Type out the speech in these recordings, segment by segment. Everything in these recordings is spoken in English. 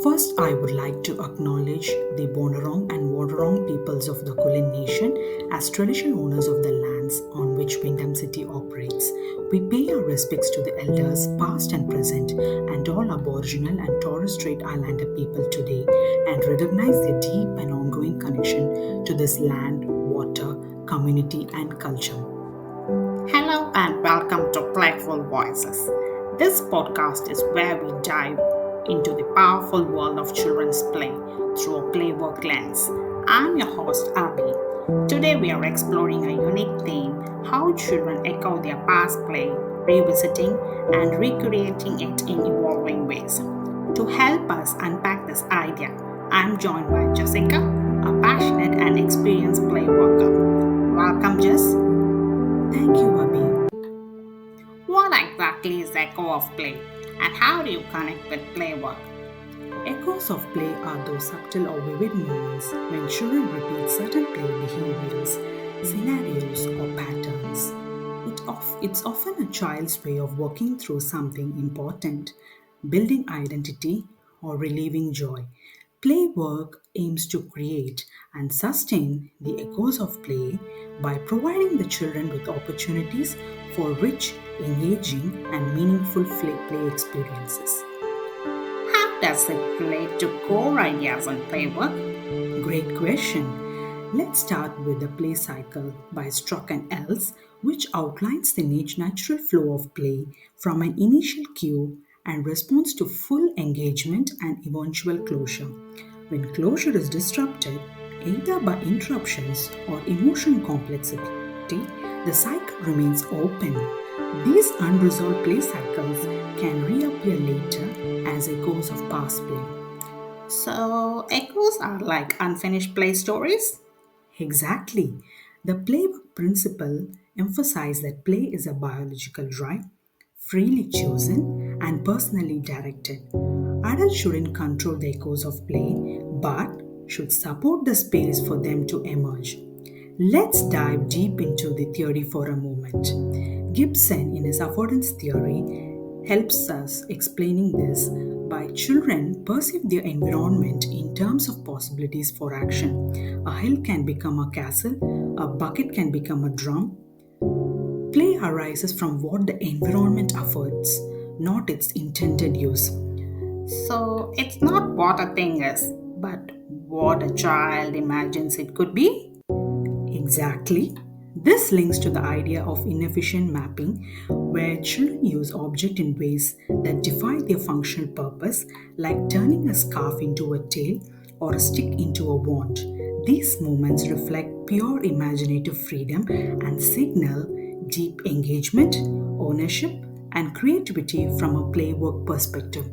First, I would like to acknowledge the Bonorong and Wadorong peoples of the Kulin Nation as traditional owners of the lands on which Windham City operates. We pay our respects to the elders, past and present, and all Aboriginal and Torres Strait Islander people today, and recognize their deep and ongoing connection to this land, water, community, and culture. Hello and welcome to Playful Voices. This podcast is where we dive into the powerful world of children's play through a Playwork lens. I'm your host Abby. Today we are exploring a unique theme: how children echo their past play, revisiting and recreating it in evolving ways. To help us unpack this idea, I'm joined by Jessica, a passionate and experienced play worker. Welcome, Jess. Thank you, Abhi. What exactly is echo of play, and how do you connect with play work? Echoes of play are those subtle or vivid moments when children repeat certain play behaviors, scenarios, or patterns. It's often a child's way of working through something important, building identity, or relieving joy. Play work aims to create and sustain the echoes of play by providing the children with opportunities for rich, engaging, and meaningful play experiences. How does it relate to core ideas in play work? Great question. Let's start with the play cycle by Struck and Else, which outlines the natural flow of play from an initial cue and responds to full engagement and eventual closure. When closure is disrupted, either by interruptions or emotion complexity, the cycle remains open. These unresolved play cycles can reappear later as echoes of past play. So, echoes are like unfinished play stories? Exactly. The playbook principle emphasizes that play is a biological right, freely chosen, and personally directed. Adults shouldn't control the echoes of play, but should support the space for them to emerge. Let's dive deep into the theory for a moment. Gibson, in his affordance theory, helps us explaining this by children perceive their environment in terms of possibilities for action. A hill can become a castle, a bucket can become a drum. Play arises from what the environment affords, not its intended use. So, it's not what a thing is, but what a child imagines it could be? Exactly. This links to the idea of inefficient mapping, where children use objects in ways that defy their functional purpose, like turning a scarf into a tail or a stick into a wand. These moments reflect pure imaginative freedom and signal deep engagement, ownership, and creativity from a playwork perspective.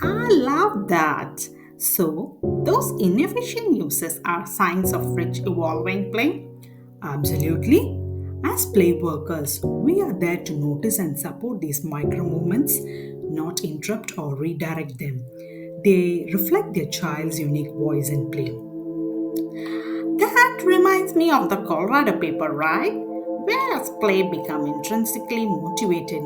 I love that. So, those inefficient uses are signs of rich evolving play? Absolutely. As play workers, we are there to notice and support these micro movements, not interrupt or redirect them. They reflect their child's unique voice and play. That reminds me of the Colorado paper, right? Where has play become intrinsically motivated?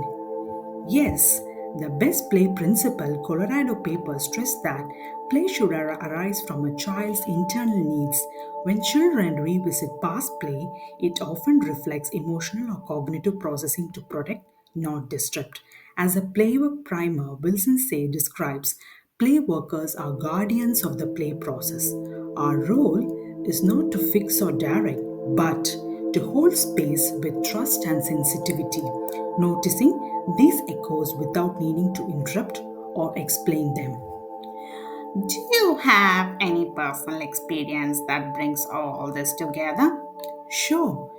Yes, the best play principle, Colorado paper, stressed that play should arise from a child's internal needs. When children revisit past play, it often reflects emotional or cognitive processing to protect, not disrupt. As a playwork primer, Wilson Say describes, play workers are guardians of the play process. Our role is not to fix or direct, but to hold space with trust and sensitivity, noticing these echoes without needing to interrupt or explain them. Do you have any personal experience that brings all this together? Sure,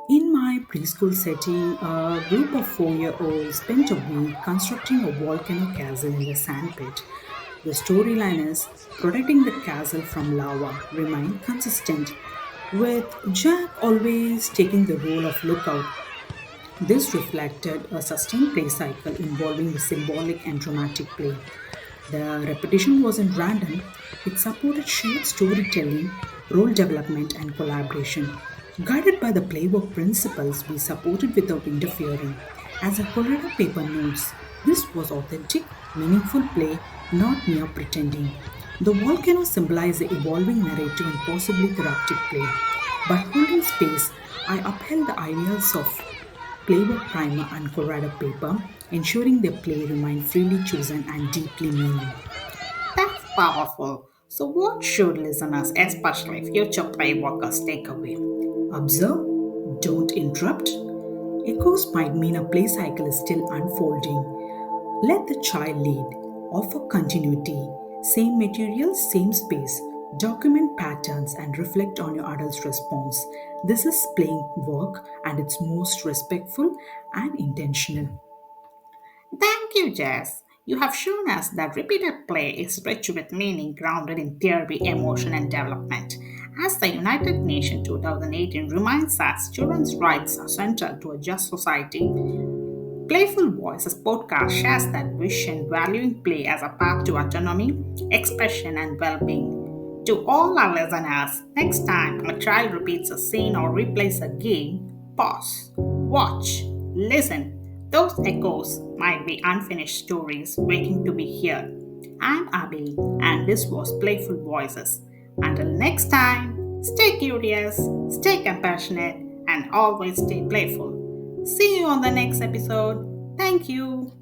in my preschool setting, a group of 4-year olds spent a week constructing a volcano castle in the sandpit. The storyline is protecting the castle from lava remained consistent, with Jack always taking the role of lookout. This reflected a sustained play cycle involving the symbolic and dramatic play. The repetition wasn't random, it supported shared storytelling, role development, and collaboration. Guided by the playbook principles, we supported without interfering. As a Colorado paper notes, this was authentic, meaningful play, not mere pretending. The volcano symbolized the evolving narrative and possibly therapeutic play. By holding space, I upheld the ideals of Playwork primer and Colorado paper, ensuring their play remained freely chosen and deeply meaning. That's powerful. So, what should listeners, especially future play workers, take away? Observe, don't interrupt. Echoes might mean a play cycle is still unfolding. Let the child lead. Offer continuity. Same material, same space. Document patterns and reflect on your adult's response. This is playing work and it's most respectful and intentional. Thank you, Jess. You have shown us that repeated play is rich with meaning grounded in theory, emotion, and development. As the United Nations 2018 reminds us, children's rights are central to a just society. Playful Voices podcast shares that vision, valuing play as a path to autonomy, expression, and well being. To all our listeners, next time a child repeats a scene or replays a game, pause, watch, listen. Those echoes might be unfinished stories waiting to be heard. I'm Abby, and this was Playful Voices. Until next time, stay curious, stay compassionate, and always stay playful. See you on the next episode. Thank you.